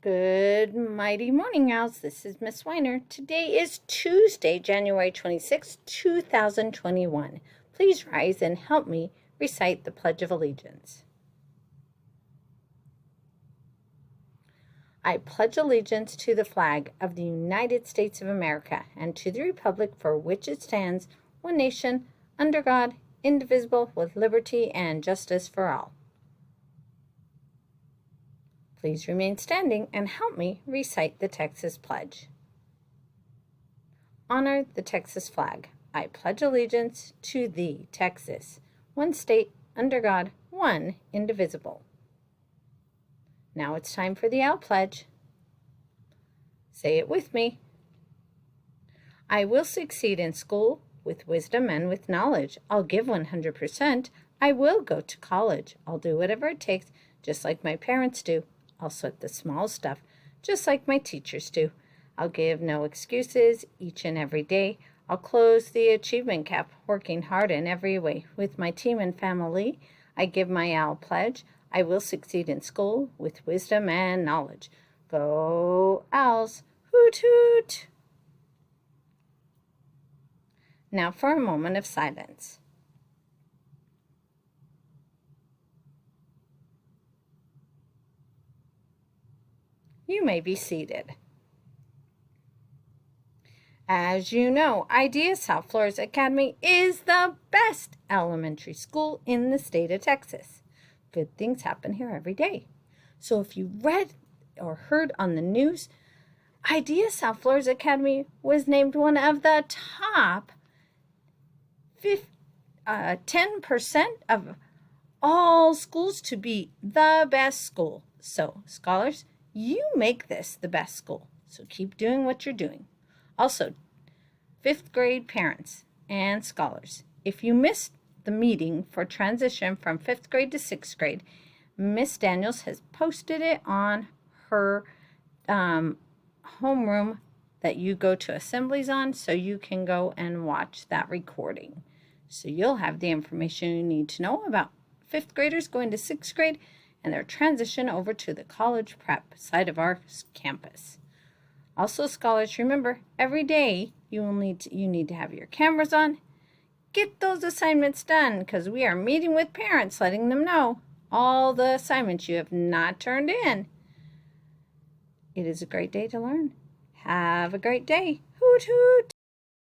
Good mighty morning, Owls. This is Miss Weiner. Today is Tuesday, January 26, 2021. Please rise and help me recite the Pledge of Allegiance. I pledge allegiance to the flag of the United States of America and to the republic for which it stands, one nation, under God, indivisible, with liberty and justice for all. Please remain standing and help me recite the Texas Pledge. Honor the Texas flag. I pledge allegiance to thee, Texas, one state, under God, one indivisible. Now it's time for the Owl Pledge. Say it with me. I will succeed in school with wisdom and with knowledge. I'll give 100%. I will go to college. I'll do whatever it takes, just like my parents do. I'll sweat the small stuff, just like my teachers do. I'll give no excuses each and every day. I'll close the achievement gap, working hard in every way. With my team and family, I give my Owl Pledge. I will succeed in school with wisdom and knowledge. Go Owls! Hoot hoot! Now for a moment of silence. You may be seated. As you know, IDEA South Flores Academy is the best elementary school in the state of Texas. Good things happen here every day. So if you read or heard on the news, IDEA South Flores Academy was named one of the top 10% of all schools to be the best school. So, scholars, you make this the best school. So keep doing what you're doing. Also, 5th grade parents and scholars, if you missed the meeting for transition from 5th grade to 6th grade, Miss Daniels has posted it on her homeroom that you go to assemblies on, so you can go and watch that recording. So you'll have the information you need to know about 5th graders going to 6th grade and their transition over to the college prep side of our campus. Also, scholars, remember, every day you need to have your cameras on. Get those assignments done, because we are meeting with parents, letting them know all the assignments you have not turned in. It is a great day to learn. Have a great day. Hoot hoot!